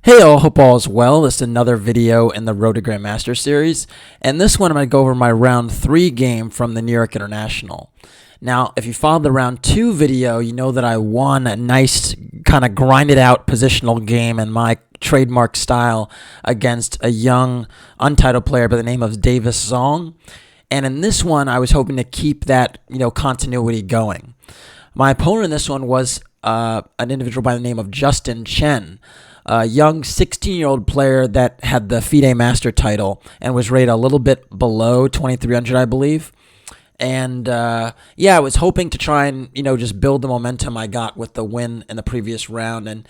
Hey all, hope all is well. This is another video in the Road to Grandmaster series, and this one I'm going to go over my round 3 game from the New York International. Now, if you followed the round 2 video, you know that I won a nice kind of grinded out positional game in my trademark style against a young untitled player by the name of Davis Zong. And in this one, I was hoping to keep that, continuity going. My opponent in this one was an individual by the name of Chen, a young 16-year-old player that had the FIDE Master title and was rated a little bit below 2,300, I believe. And I was hoping to try and just build the momentum I got with the win in the previous round. And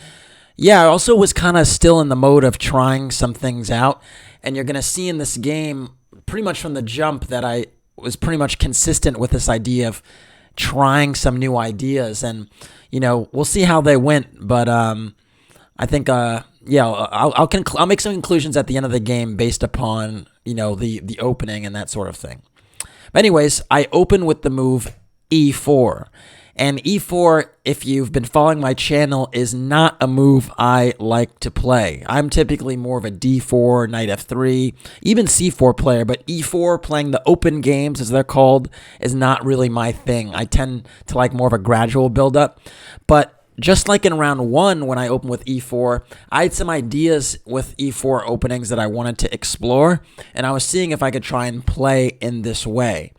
I also was kind of still in the mode of trying some things out. And you're going to see in this game, pretty much from the jump, that I was pretty much consistent with this idea of trying some new ideas. And we'll see how they went, but I think, I'll make some conclusions at the end of the game based upon, the opening and that sort of thing. But anyways, I open with the move E4. And E4, if you've been following my channel, is not a move I like to play. I'm typically more of a D4, Knight F3, even C4 player, but E4, playing the open games, as they're called, is not really my thing. I tend to like more of a gradual build-up. But just like in round 1 when I opened with E4, I had some ideas with E4 openings that I wanted to explore, and I was seeing if I could try and play in this way.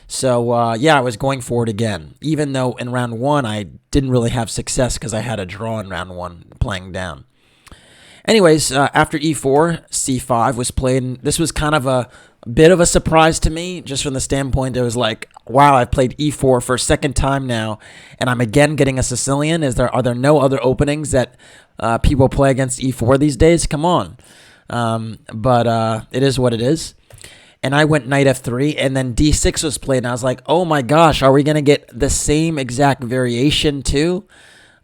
So, I was going for it again, even though in round 1 I didn't really have success because I had a draw in round 1 playing down. Anyways, after E4, C5 was played, and this was kind of a bit of a surprise to me, just from the standpoint it was like, wow, I've played E4 for a second time now, and I'm again getting a Sicilian. Are there no other openings that people play against E4 these days? Come on. But it is what it is. And I went Knight F3, and then D6 was played, and I was like, oh my gosh, are we going to get the same exact variation too?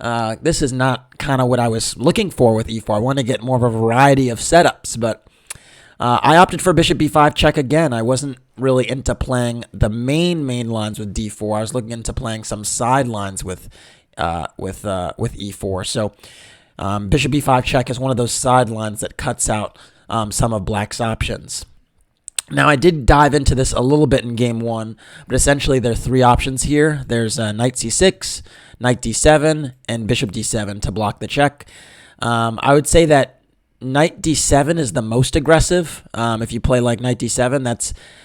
This is not kind of what I was looking for with E4. I want to get more of a variety of setups, but I opted for Bishop B5 check again. I wasn't really into playing the main lines with D4. I was looking into playing some side lines with E4. So Bishop B5 check is one of those side lines that cuts out some of Black's options. Now, I did dive into this a little bit in game 1, but essentially there are 3 options here. There's Knight C6, Knight D7, and Bishop D7 to block the check. I would say that Knight D7 is the most aggressive. If you play like Knight D7,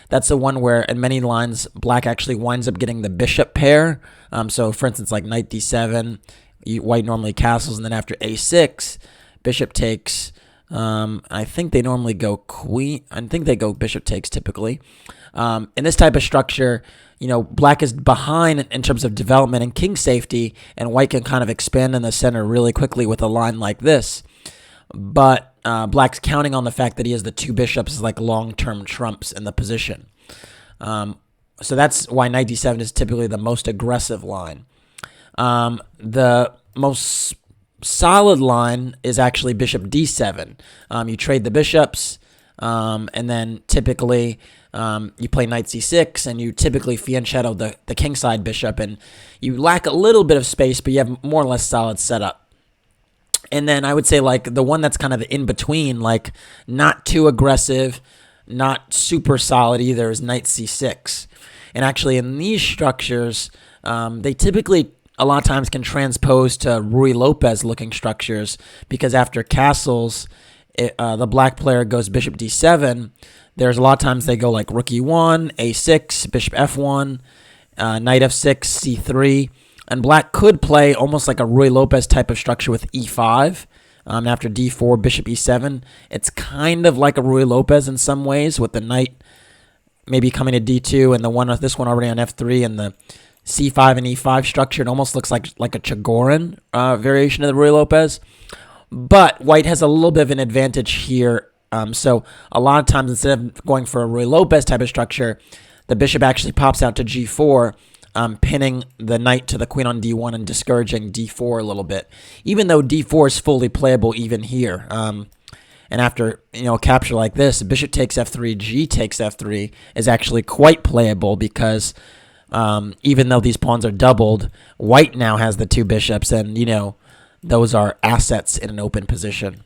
that's the one where in many lines Black actually winds up getting the bishop pair. So for instance, like Knight D7, White normally castles, and then after A6, Bishop takes. I think they normally go queen. I think they go bishop takes typically. In this type of structure, Black is behind in terms of development and king safety, and White can kind of expand in the center really quickly with a line like this. But Black's counting on the fact that he has the 2 bishops as like long-term trumps in the position. So that's why Knight D7 is typically the most aggressive line. The most solid line is actually Bishop D7. You trade the bishops, and then typically you play Knight C6, and you typically fianchetto the kingside bishop, and you lack a little bit of space, but you have more or less solid setup. And then I would say like the one that's kind of in between, like not too aggressive, not super solid either, is Knight C6. And actually in these structures, they typically a lot of times can transpose to Ruy Lopez looking structures, because after castles, the Black player goes Bishop D7. There's a lot of times they go like Rook E1, A6, Bishop F1, Knight F6, C3. And Black could play almost like a Ruy Lopez type of structure with E5. After D4, Bishop E7. It's kind of like a Ruy Lopez in some ways, with the Knight maybe coming to D2 and this one already on F3, and the C5 and E5 structure. It almost looks like a Chigorin variation of the Ruy Lopez. But White has a little bit of an advantage here. So a lot of times, instead of going for a Ruy Lopez type of structure, the bishop actually pops out to G4, pinning the knight to the queen on D1 and discouraging D4 a little bit, even though D4 is fully playable even here. And after a capture like this, bishop takes F3, G takes F3 is actually quite playable, because even though these pawns are doubled, White now has the 2 bishops, and those are assets in an open position.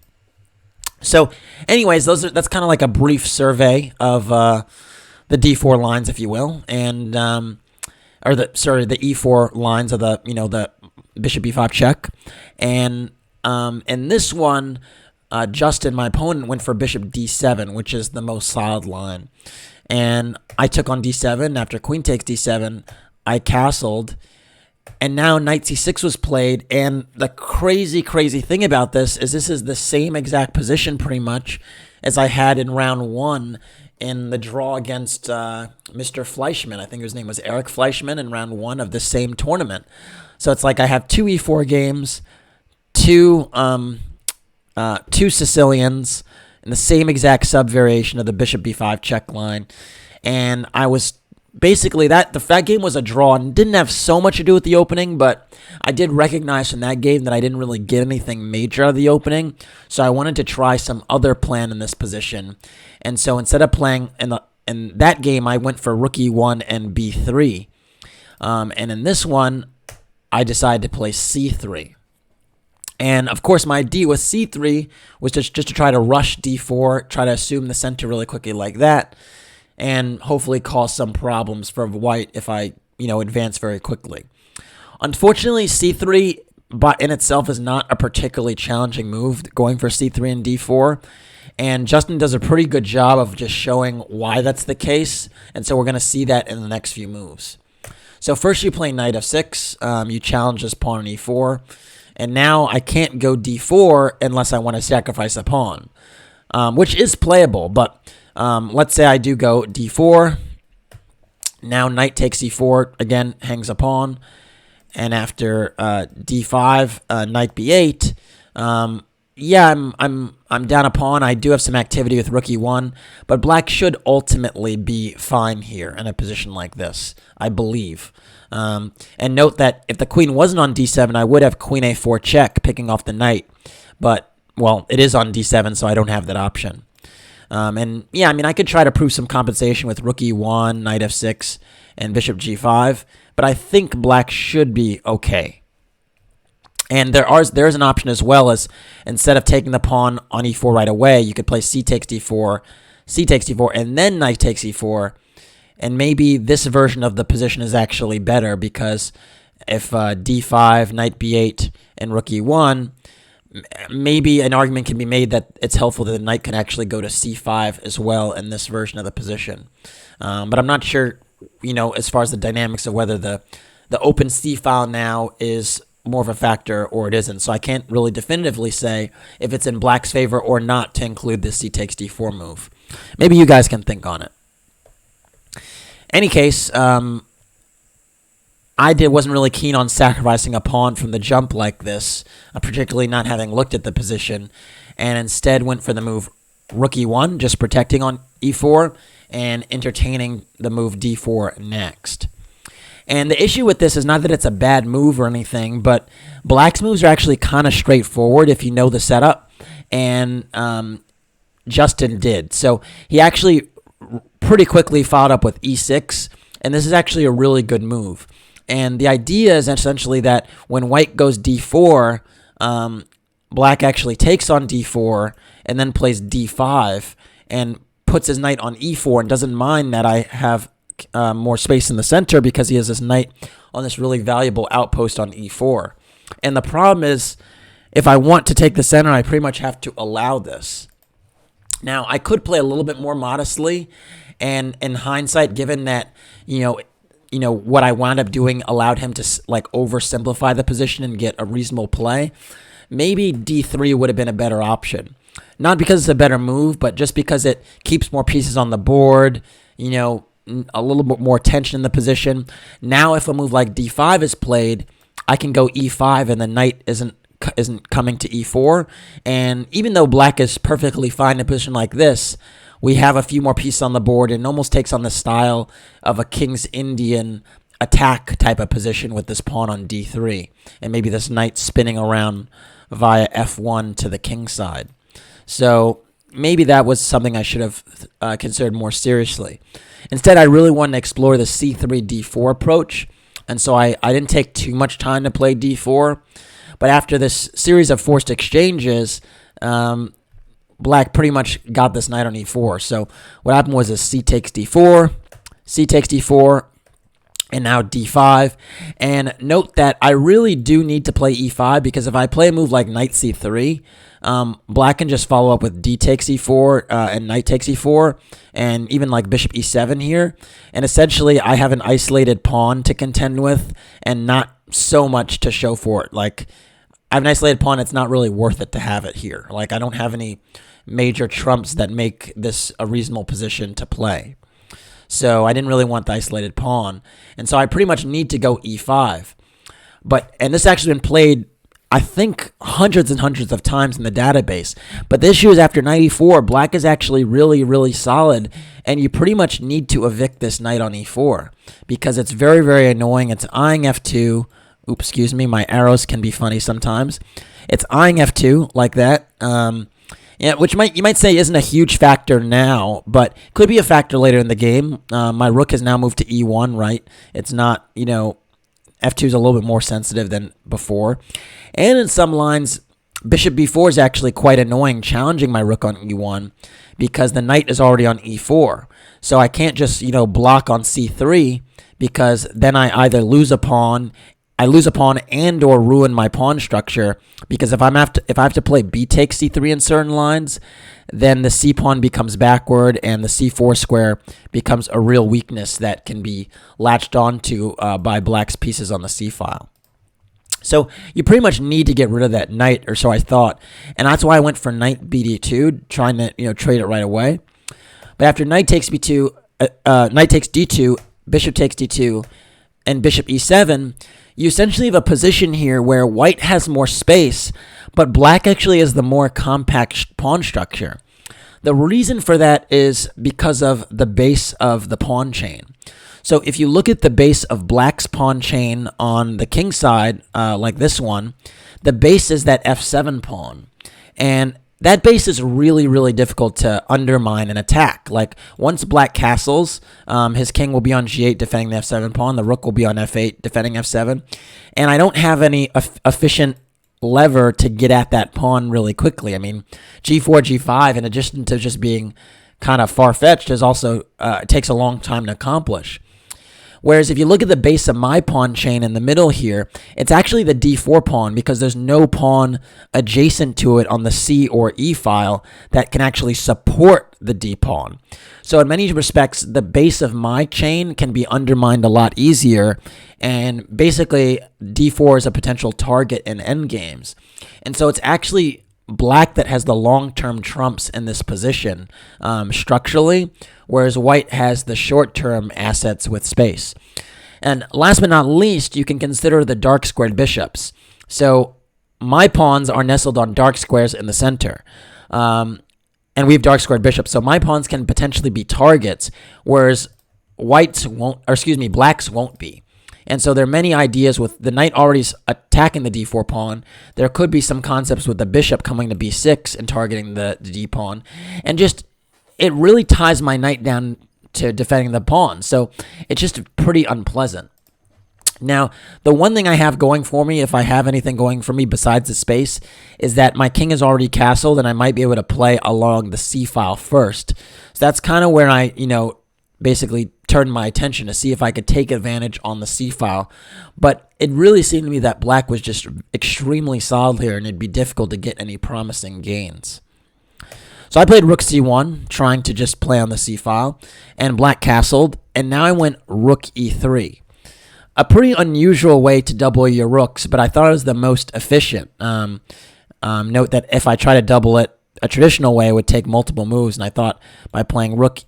So, anyways, that's kind of like a brief survey of the D4 lines, if you will, and or the E4 lines of the bishop B5 check, and in this one, Justin, my opponent, went for bishop D7, which is the most solid line, and I took on D7 after queen takes D7. I castled. And now knight c6 was played, and the crazy thing about this is the same exact position pretty much as I had in round 1 in the draw against Mr. Fleischmann. I think his name was Eric Fleischmann in round 1 of the same tournament. So it's like I have 2 e4 games, two Sicilians, and the same exact sub-variation of the bishop b5 check line, and I was... Basically, that game was a draw and didn't have so much to do with the opening, but I did recognize from that game that I didn't really get anything major out of the opening, so I wanted to try some other plan in this position. And so instead of playing in that game, I went for rook e1 and b3. And in this one, I decided to play c3. And, of course, my idea with c3 was just to try to rush d4, try to assume the center really quickly like that, and hopefully cause some problems for white if I, advance very quickly. Unfortunately, c3 in itself is not a particularly challenging move, going for c3 and d4, and Justin does a pretty good job of just showing why that's the case, and so we're going to see that in the next few moves. So first you play knight f6, you challenge this pawn on e4, and now I can't go d4 unless I want to sacrifice a pawn, which is playable, but... let's say I do go d4. Now knight takes e4, again, hangs a pawn. And after d5, knight b8, yeah, I'm down a pawn. I do have some activity with rook e1, but black should ultimately be fine here in a position like this, I believe. And note that if the queen wasn't on d7, I would have queen a4 check, picking off the knight. But, well, it is on d7, so I don't have that option. And yeah, I could try to prove some compensation with rook e1, knight f6, and bishop g5, but I think black should be okay. And there's an option as well, as instead of taking the pawn on e4 right away, you could play c takes d4, and then knight takes e4, and maybe this version of the position is actually better, because if d5, knight b8, and rook e1, maybe an argument can be made that it's helpful that the knight can actually go to c5 as well in this version of the position. But I'm not sure, as far as the dynamics of whether the open c file now is more of a factor or it isn't. So I can't really definitively say if it's in black's favor or not to include this c takes d4 move. Maybe you guys can think on it. Any case, I wasn't really keen on sacrificing a pawn from the jump like this, particularly not having looked at the position, and instead went for the move rook e1, just protecting on e4, and entertaining the move d4 next. And the issue with this is not that it's a bad move or anything, but black's moves are actually kind of straightforward if you know the setup, and Justin did. So he actually pretty quickly followed up with e6, and this is actually a really good move. And the idea is essentially that when white goes d4, black actually takes on d4 and then plays d5 and puts his knight on e4 and doesn't mind that I have more space in the center because he has this knight on this really valuable outpost on e4. And the problem is, if I want to take the center, I pretty much have to allow this. Now, I could play a little bit more modestly, and in hindsight, given that, what I wound up doing allowed him to oversimplify the position and get a reasonable play, maybe d3 would have been a better option. Not because it's a better move, but just because it keeps more pieces on the board, a little bit more tension in the position. Now if a move like d5 is played, I can go e5 and the knight isn't coming to e4. And even though black is perfectly fine in a position like this, we have a few more pieces on the board, and it almost takes on the style of a King's Indian attack type of position with this pawn on d3, and maybe this knight spinning around via f1 to the king side. So maybe that was something I should have considered more seriously. Instead, I really wanted to explore the c3, d4 approach, and so I didn't take too much time to play d4, but after this series of forced exchanges, black pretty much got this knight on e4. So what happened was c takes d4, c takes d4, and now d5. And note that I really do need to play e5, because if I play a move like knight c3, black can just follow up with d takes e4 and knight takes e4, and even like bishop e7 here. And essentially, I have an isolated pawn to contend with and not so much to show for it. Like, I have an isolated pawn. It's not really worth it to have it here. Like, I don't have any major trumps that make this a reasonable position to play. So I didn't really want the isolated pawn. And so I pretty much need to go e5. And this has actually been played, I think, hundreds and hundreds of times in the database. But the issue is after knight e4, black is actually really, really solid. And you pretty much need to evict this knight on e4, because it's very, very annoying. It's eyeing f2. Oops, excuse me. My arrows can be funny sometimes. It's eyeing f2 like that. Yeah, which you might say isn't a huge factor now, but could be a factor later in the game. My rook has now moved to e1, right? It's not, f2 is a little bit more sensitive than before. And in some lines, bishop b4 is actually quite annoying, challenging my rook on e1, because the knight is already on e4. So I can't just, block on c3, because then I either lose a pawn and or ruin my pawn structure, because if I have to play b takes c3 in certain lines, then the c pawn becomes backward and the c4 square becomes a real weakness that can be latched onto by black's pieces on the c file. So you pretty much need to get rid of that knight, or so I thought, and that's why I went for knight bd2, trying to trade it right away. But after knight takes b2, knight takes d2, bishop takes d2, and bishop e7, you essentially have a position here where white has more space, but black actually has the more compact pawn structure. The reason for that is because of the base of the pawn chain. So if you look at the base of black's pawn chain on the king side, like this one, the base is that f7 pawn. And that base is really, really difficult to undermine and attack. Like, once black castles, his king will be on g8 defending the f7 pawn. The rook will be on f8 defending f7. And I don't have any efficient lever to get at that pawn really quickly. I mean, g4, g5, in addition to just being kind of far-fetched, is also takes a long time to accomplish. Whereas if you look at the base of my pawn chain in the middle here, it's actually the d4 pawn, because there's no pawn adjacent to it on the c or e file that can actually support the d pawn. So in many respects, the base of my chain can be undermined a lot easier, and basically d4 is a potential target in endgames. And so it's actually black that has the long-term trumps in this position structurally, whereas white has the short-term assets with space. And last but not least, you can consider the dark squared bishops. So my pawns are nestled on dark squares in the center, and we have dark squared bishops. So my pawns can potentially be targets, whereas blacks won't be. And so there are many ideas with the knight already attacking the d4 pawn. There could be some concepts with the bishop coming to b6 and targeting the d pawn. And just, it really ties my knight down to defending the pawn. So it's just pretty unpleasant. Now, the one thing I have going for me, if I have anything going for me besides the space, is that my king is already castled, and I might be able to play along the c file first. So that's kind of where I, basically turned my attention to see if I could take advantage on the c file. But it really seemed to me that black was just extremely solid here, and it'd be difficult to get any promising gains. So I played rook c1, trying to just play on the c file, and black castled, and now I went rook e3. A pretty unusual way to double your rooks, but I thought it was the most efficient. Note that if I try to double it a traditional way, it would take multiple moves, and I thought by playing rook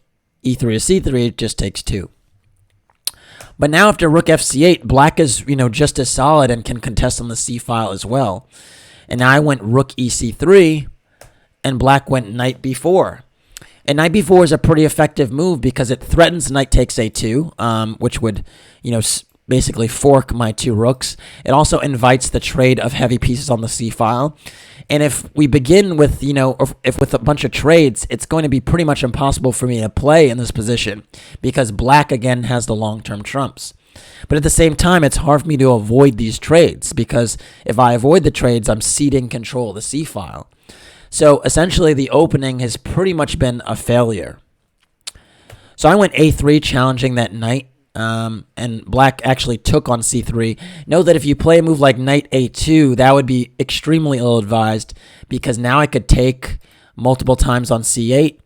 e3 to c3, it just takes 2. But now after rook fc8, black is, just as solid and can contest on the c file as well. And now I went rook ec3, and black went knight b4. And knight b4 is a pretty effective move because it threatens knight takes a2, which would, basically fork my 2 rooks. It also invites the trade of heavy pieces on the c file. And if we begin with, if with a bunch of trades, it's going to be pretty much impossible for me to play in this position because black, again, has the long-term trumps. But at the same time, it's hard for me to avoid these trades because if I avoid the trades, I'm ceding control of the c file. So essentially, the opening has pretty much been a failure. So I went a3, challenging that knight, and black actually took on c3. Know that if you play a move like knight a2, that would be extremely ill-advised, because now I could take multiple times on c8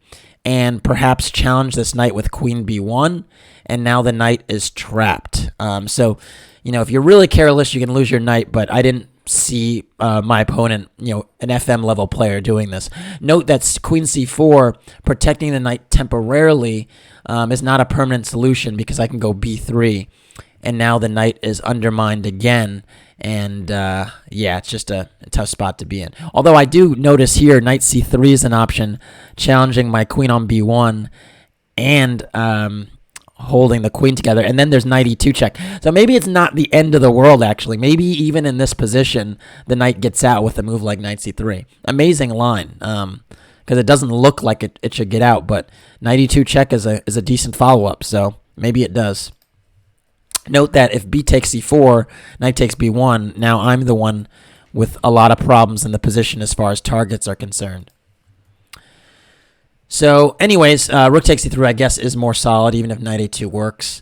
and perhaps challenge this knight with queen b1, and now the knight is trapped. So, if you're really careless, you can lose your knight, but I didn't see my opponent, an FM level player doing this. Note that queen c4, protecting the knight temporarily, is not a permanent solution, because I can go b3, and now the knight is undermined again. And it's just a tough spot to be in. Although I do notice here knight c3 is an option, challenging my queen on b1 and holding the queen together, and then there's knight e2 check. So maybe it's not the end of the world, actually. Maybe even in this position, the knight gets out with a move like knight c3. Amazing line, because it doesn't look like it should get out, but knight e2 check is a decent follow-up, so maybe it does. Note that if b takes c4, knight takes b1, now I'm the one with a lot of problems in the position as far as targets are concerned. So, anyways, rook takes c3, I guess, is more solid, even if knight a2 works.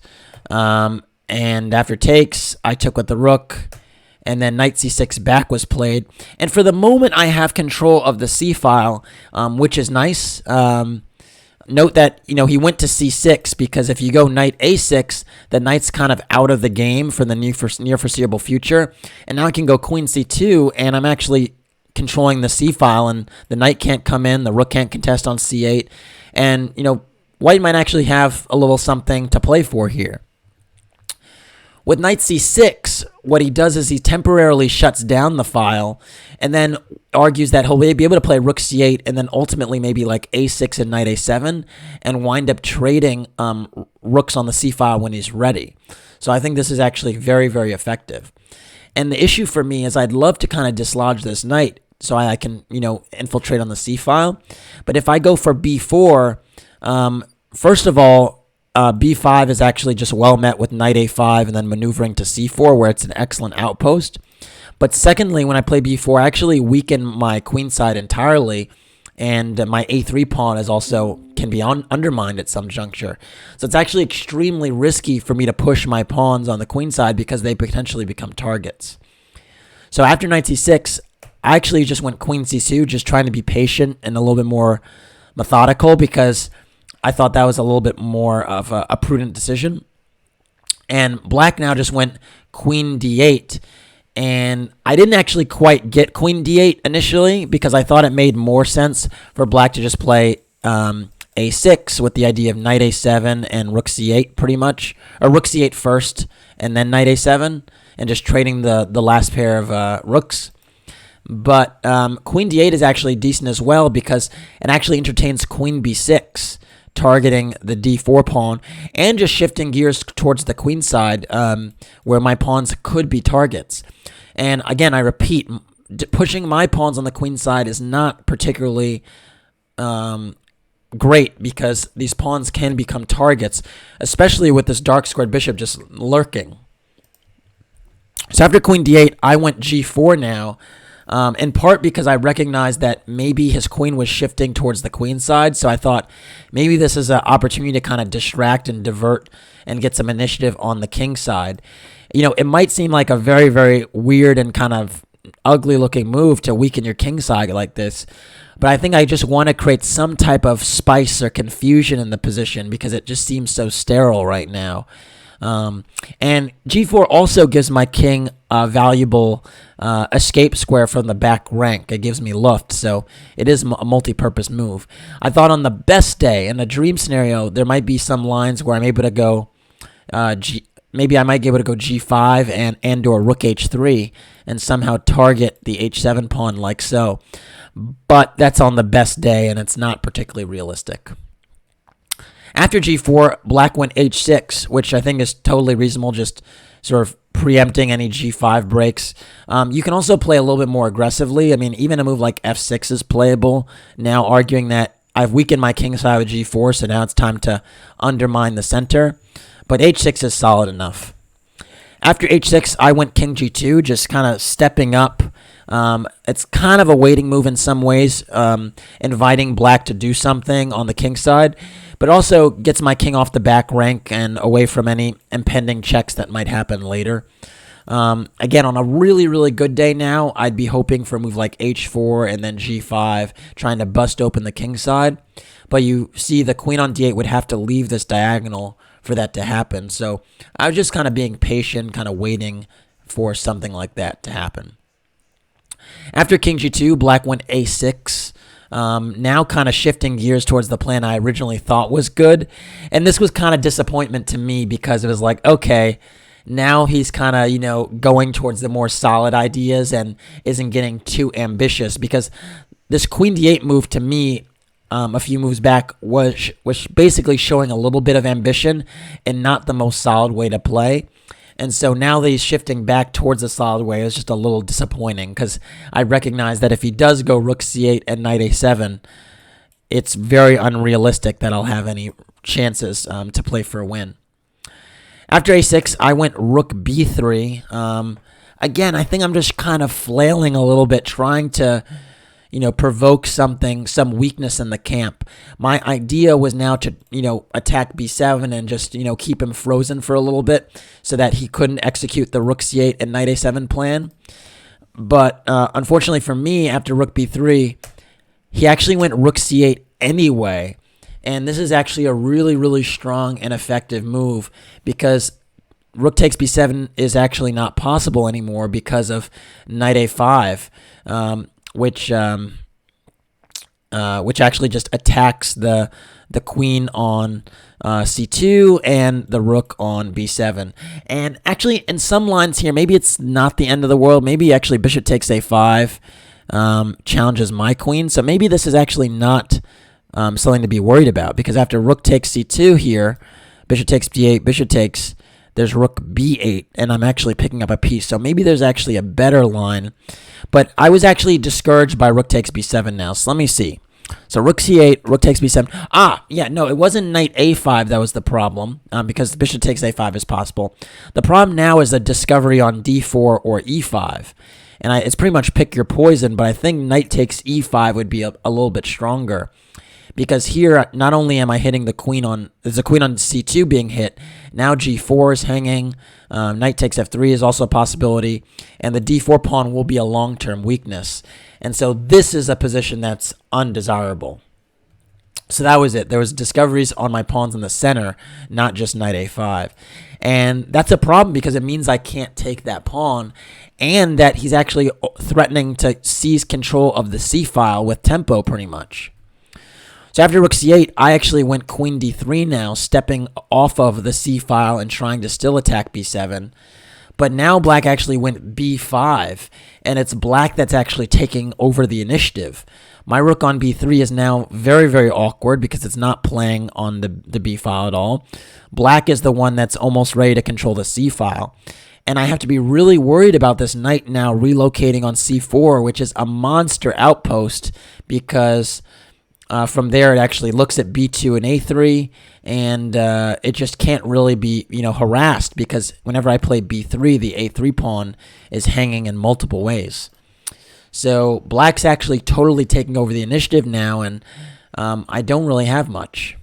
And after takes, I took with the rook, and then knight c6 back was played. And for the moment, I have control of the c-file, which is nice. Note that, he went to c6, because if you go knight a6, the knight's kind of out of the game for the near foreseeable future. And now I can go queen c2, and I'm actually controlling the c-file, and the knight can't come in, the rook can't contest on c8, and white might actually have a little something to play for here. With knight c6, what he does is he temporarily shuts down the file, and then argues that he'll be able to play rook c8, and then ultimately maybe like a6 and knight a7, and wind up trading rooks on the c-file when he's ready. So I think this is actually very, very effective. And the issue for me is I'd love to kind of dislodge this knight so I can, infiltrate on the c-file. But if I go for b4, first of all, b5 is actually just well met with knight a5 and then maneuvering to c4, where it's an excellent outpost. But secondly, when I play b4, I actually weaken my queen side entirely, and my a3 pawn is also can be undermined at some juncture. So it's actually extremely risky for me to push my pawns on the queen side, because they potentially become targets. So after knight c6, I actually just went queen c2, just trying to be patient and a little bit more methodical, because I thought that was a little bit more of a prudent decision. And black now just went queen d8. And I didn't actually quite get queen d8 initially, because I thought it made more sense for black to just play a6 with the idea of knight a7 and rook c8 pretty much. Or rook c8 first and then knight a7, and just trading the last pair of rooks. But queen d8 is actually decent as well, because it actually entertains queen b6, targeting the d4 pawn, and just shifting gears towards the queen side, where my pawns could be targets. And again, I repeat, pushing my pawns on the queen side is not particularly great, because these pawns can become targets, especially with this dark squared bishop just lurking. So after queen d8, I went g4 now, in part because I recognized that maybe his queen was shifting towards the queen side, so I thought maybe this is an opportunity to kind of distract and divert and get some initiative on the king side. It might seem like a very, very weird and kind of ugly-looking move to weaken your king side like this, but I think I just want to create some type of spice or confusion in the position, because it just seems so sterile right now. And g4 also gives my king a valuable escape square from the back rank. It gives me luft, so it is a multi-purpose move. I thought on the best day, in a dream scenario, there might be some lines where I'm able to go maybe I might be able to go g5 and or rook h3 and somehow target the h7 pawn like so. But that's on the best day, and it's not particularly realistic. After g4, black went h6, which I think is totally reasonable, just sort of preempting any g5 breaks. You can also play a little bit more aggressively. I mean, even a move like f6 is playable, now arguing that I've weakened my king side with g4, so now it's time to undermine the center. But h6 is solid enough. After h6, I went king g2, just kind of stepping up. It's kind of a waiting move in some ways, inviting black to do something on the king side, but also gets my king off the back rank and away from any impending checks that might happen later. Again, on a really, really good day now, I'd be hoping for a move like h4 and then g5, trying to bust open the king side. But you see the queen on d8 would have to leave this diagonal for that to happen. So I was just kind of being patient, kind of waiting for something like that to happen. After king g2, black went a6. Now kind of shifting gears towards the plan I originally thought was good. And this was kind of disappointment to me because it was like, okay, now he's kind of, going towards the more solid ideas and isn't getting too ambitious, because this queen d8 move to me a few moves back was basically showing a little bit of ambition and not the most solid way to play. And so now that he's shifting back towards the solid way, it's just a little disappointing, because I recognize that if he does go rook c8 and knight a7, it's very unrealistic that I'll have any chances to play for a win. After a6, I went rook b3. Again, I think I'm just kind of flailing a little bit, trying to provoke some weakness in the camp. My idea was now to, attack b7 and just, keep him frozen for a little bit so that he couldn't execute the rook c8 and knight a7 plan. But unfortunately for me, after rook b3, he actually went rook c8 anyway. And this is actually a really, really strong and effective move, because rook takes b7 is actually not possible anymore because of knight a5. Which actually just attacks the queen on c2 and the rook on b7. And actually, in some lines here, maybe it's not the end of the world. Maybe actually bishop takes a5 challenges my queen. So maybe this is actually not something to be worried about, because after rook takes c2 here, bishop takes d8, bishop takes, there's rook b8, and I'm actually picking up a piece. So maybe there's actually a better line. But I was actually discouraged by rook takes b7 now. So let me see. So rook c8, rook takes b7. No, it wasn't knight a5 that was the problem, because bishop takes a5 is possible. The problem now is the discovery on d4 or e5. And it's pretty much pick your poison, but I think knight takes e5 would be a little bit stronger. Because here, not only am I hitting the queen there's a queen on c2 being hit, now g4 is hanging, knight takes f3 is also a possibility, and the d4 pawn will be a long-term weakness. And so this is a position that's undesirable. So that was it. There was discoveries on my pawns in the center, not just knight a5. And that's a problem, because it means I can't take that pawn, and that he's actually threatening to seize control of the c-file with tempo pretty much. So after rook c8, I actually went queen d3 now, stepping off of the c-file and trying to still attack b7. But now black actually went b5, and it's black that's actually taking over the initiative. My rook on b3 is now very, very awkward, because it's not playing on the b-file at all. Black is the one that's almost ready to control the c-file. And I have to be really worried about this knight now relocating on c4, which is a monster outpost, because from there, it actually looks at b2 and a3, and it just can't really be, harassed, because whenever I play b3, the a3 pawn is hanging in multiple ways. So black's actually totally taking over the initiative now, and I don't really have much.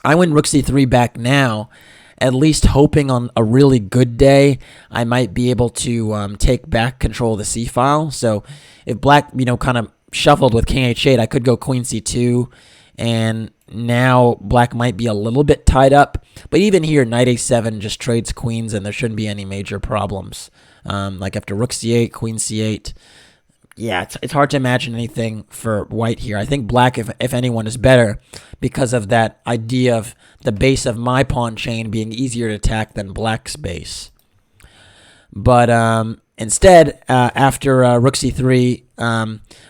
I win rook c3 back now, at least hoping on a really good day I might be able to take back control of the c-file. So if black, kind of shuffled with king h8, I could go queen c2, and now black might be a little bit tied up. But even here, knight a7 just trades queens, and there shouldn't be any major problems. Like after rook c8, queen c8, yeah, it's hard to imagine anything for white here. I think black, if anyone, is better because of that idea of the base of my pawn chain being easier to attack than black's base. But instead, after rook c3,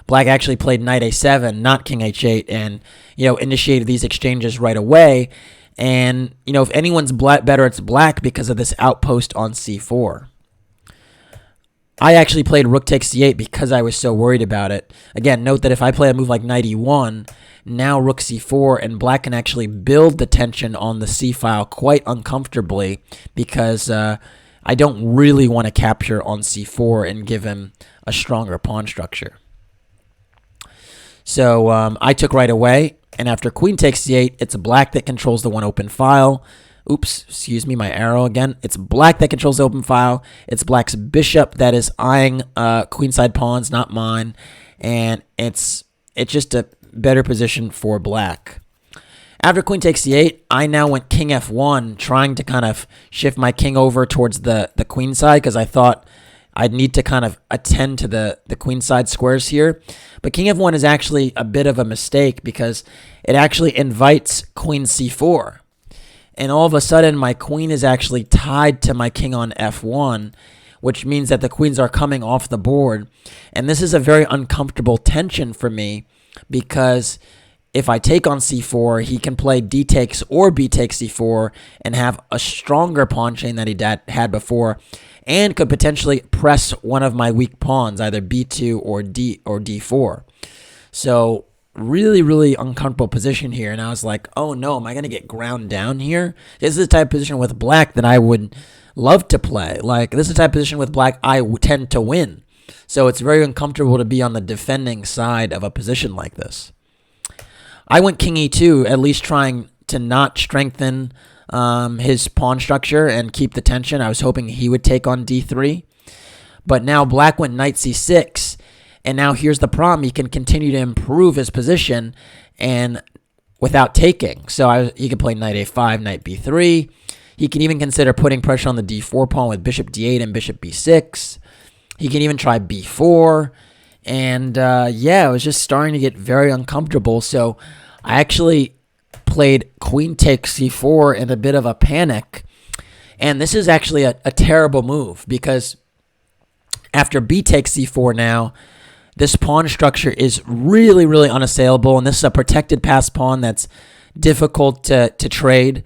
black actually played knight a7, not king h8, and initiated these exchanges right away. And if anyone's better, it's black, because of this outpost on c4. I actually played rook takes c8 because I was so worried about it. Again, note that if I play a move like knight e1, now rook c4, and black can actually build the tension on the c-file quite uncomfortably, because I don't really want to capture on c4 and give him a stronger pawn structure. So I took right away, and after queen takes c8, it's black that controls the one open file. Oops, excuse me, my arrow again. It's black that controls the open file. It's black's bishop that is eyeing queenside pawns, not mine. And it's just a better position for black. After queen takes c8, I now went king f1, trying to kind of shift my king over towards the queen side, because I thought I'd need to kind of attend to the queen side squares here. But king f1 is actually a bit of a mistake, because it actually invites queen c4. And all of a sudden, my queen is actually tied to my king on f1, which means that the queens are coming off the board. And this is a very uncomfortable tension for me, because if I take on c4, he can play d takes or b takes c4 and have a stronger pawn chain that he had before, and could potentially press one of my weak pawns, either b2 or d4. So really, really uncomfortable position here. And I was like, oh no, am I going to get ground down here? This is the type of position with black that I would love to play. Like, this is the type of position with black I tend to win. So it's very uncomfortable to be on the defending side of a position like this. I went king e2, at least trying to not strengthen his pawn structure and keep the tension. I was hoping he would take on d3. But now black went knight c6. And now here's the problem. He can continue to improve his position and without taking. So he could play knight a5, knight b3. He can even consider putting pressure on the d4 pawn with bishop d8 and bishop b6. He can even try b4. And yeah, it was just starting to get very uncomfortable. So I actually played queen takes c4 in a bit of a panic. And this is actually a terrible move, because after b takes c4 now, this pawn structure is really, really unassailable, and this is a protected pass pawn that's difficult to trade.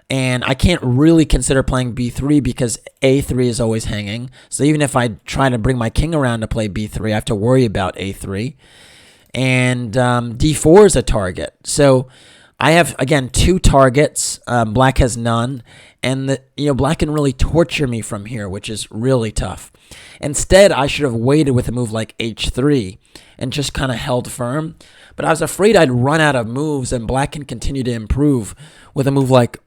And I can't really consider playing b3 because a3 is always hanging. So even if I try to bring my king around to play b3, I have to worry about a3. And d4 is a target. So I have, again, two targets. Black has none. And black can really torture me from here, which is really tough. Instead, I should have waited with a move like h3 and just kind of held firm. But I was afraid I'd run out of moves and black can continue to improve with a move like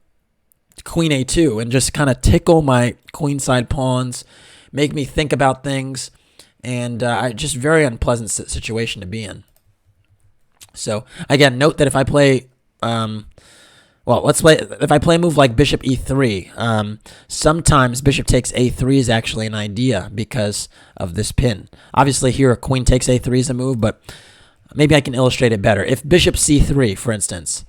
queen a2 and just kind of tickle my queenside pawns, make me think about things, and just very unpleasant situation to be in. So again, note that if I play if I play a move like bishop e3, sometimes bishop takes a3 is actually an idea because of this pin. Obviously here a queen takes a3 is a move, but maybe I can illustrate it better. If bishop c3, for instance,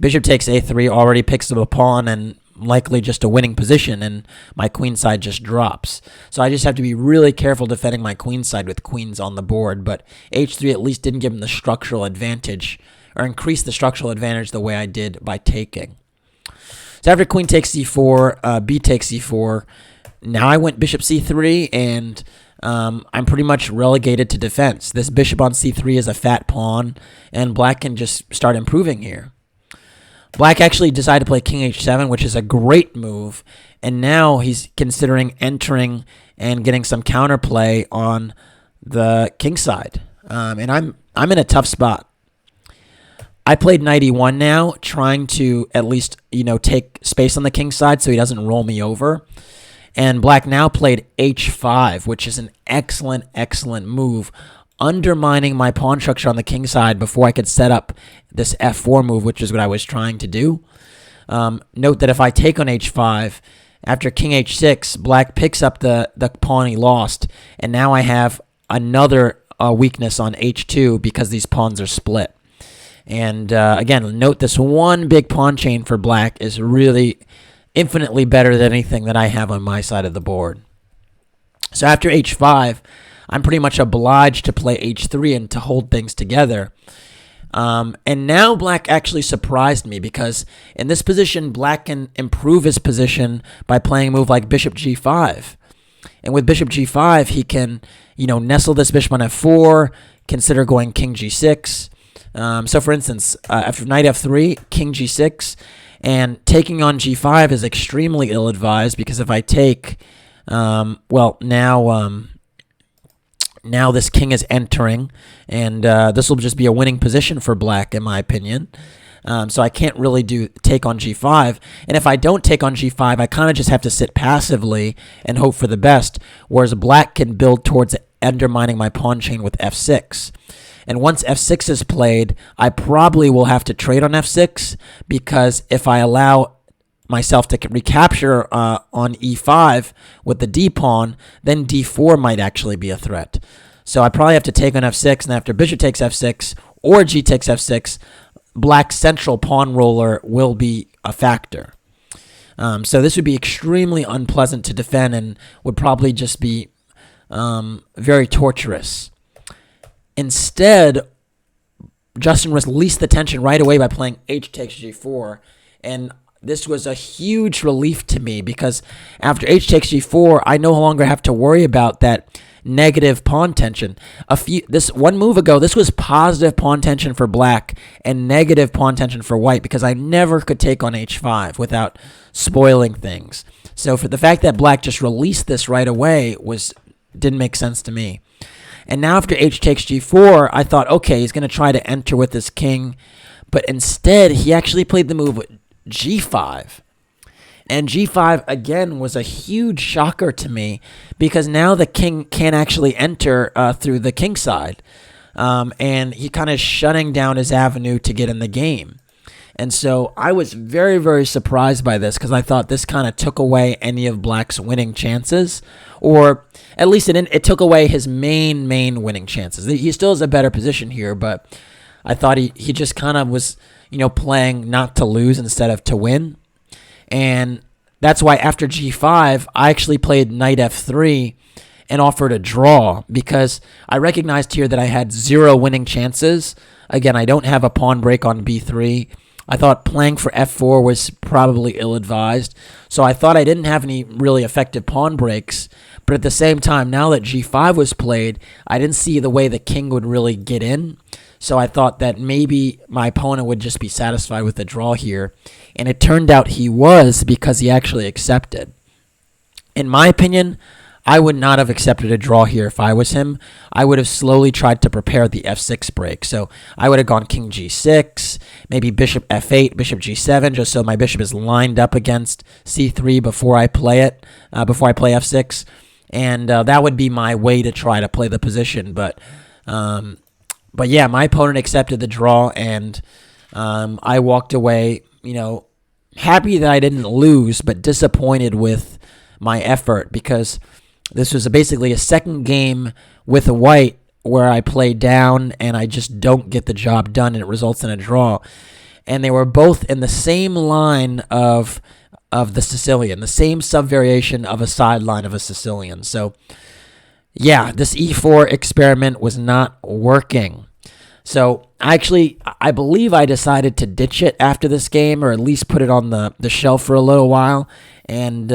bishop takes a3 already picks up a pawn and likely just a winning position, and my queen side just drops. So I just have to be really careful defending my queen side with queens on the board, but h3 at least didn't give him the structural advantage, or increase the structural advantage the way I did by taking. So after queen takes c4, b takes c4, now I went bishop c3, and I'm pretty much relegated to defense. This bishop on c3 is a fat pawn, and black can just start improving here. Black actually decided to play king h7, which is a great move, and now he's considering entering and getting some counterplay on the king side. And I'm in a tough spot. I played knight e1 now, trying to at least, take space on the king side so he doesn't roll me over. And black now played h5, which is an excellent, excellent move, undermining my pawn structure on the king side before I could set up this f4 move, which is what I was trying to do. Note that if I take on h5, after king h6, black picks up the pawn he lost, and now I have another weakness on h2 because these pawns are split. And again, note this one big pawn chain for black is really infinitely better than anything that I have on my side of the board. So after h5, I'm pretty much obliged to play h3 and to hold things together. And now black actually surprised me, because in this position, black can improve his position by playing a move like bishop g5. And with bishop g5, he can, nestle this bishop on f4, consider going king g6. So for instance, after knight f3, king g6, and taking on g5 is extremely ill-advised, because if I take, Well, now this king is entering, and this will just be a winning position for black, in my opinion. So I can't really take on g5. And if I don't take on g5, I kind of just have to sit passively and hope for the best, whereas black can build towards undermining my pawn chain with f6. And once f6 is played, I probably will have to trade on f6, because if I allow myself to recapture on e5 with the d pawn, then d4 might actually be a threat. So I probably have to take on f6, and after bishop takes f6 or g takes f6, black's central pawn roller will be a factor. So this would be extremely unpleasant to defend and would probably just be very torturous. Instead, Justin released the tension right away by playing h takes g4, and this was a huge relief to me, because after h takes g4, I no longer have to worry about that negative pawn tension. This one move ago, this was positive pawn tension for black and negative pawn tension for white, because I never could take on h5 without spoiling things. So for the fact that black just released this right away didn't make sense to me. And now after h takes g4, I thought, okay, he's going to try to enter with this king, but instead he actually played the move g5. And g5, again, was a huge shocker to me, because now the king can't actually enter through the king side. And he kind of shutting down his avenue to get in the game. And so I was very, very surprised by this, because I thought this kind of took away any of black's winning chances, or at least it took away his main winning chances. He still has a better position here, but I thought he just kind of was, playing not to lose instead of to win. And that's why after g5, I actually played knight f3 and offered a draw, because I recognized here that I had 0 winning chances. Again, I don't have a pawn break on b3. I thought playing for f4 was probably ill-advised, so I thought I didn't have any really effective pawn breaks. But at the same time, now that g5 was played, I didn't see the way the king would really get in. So I thought that maybe my opponent would just be satisfied with the draw here. And it turned out he was, because he actually accepted. In my opinion, I would not have accepted a draw here if I was him. I would have slowly tried to prepare the f6 break. So I would have gone king g6, maybe bishop f8, bishop g7, just so my bishop is lined up against c3 before I play it, before I play f6. And that would be my way to try to play the position. But yeah, my opponent accepted the draw, and I walked away, happy that I didn't lose, but disappointed with my effort, because this was basically a second game with a white where I play down and I just don't get the job done, and it results in a draw. And they were both in the same line of the Sicilian, the same subvariation of a sideline of a Sicilian. So yeah, this e4 experiment was not working. So I believe I decided to ditch it after this game, or at least put it on the shelf for a little while. And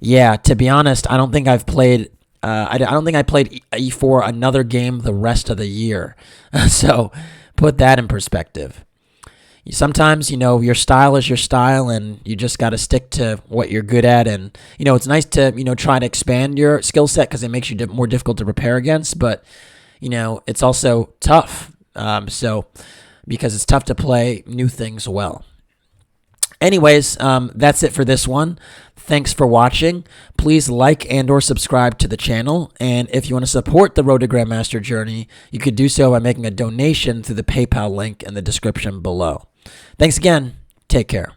yeah, to be honest, I don't think I've played. I don't think I played e4 another game the rest of the year. So put that in perspective. Sometimes, your style is your style, and you just got to stick to what you're good at. And, it's nice to, try to expand your skill set, because it makes you more difficult to prepare against. But, it's also tough. Because it's tough to play new things well. Anyways, that's it for this one. Thanks for watching. Please like and or subscribe to the channel. And if you want to support the Road to Grandmaster journey, you could do so by making a donation through the PayPal link in the description below. Thanks again. Take care.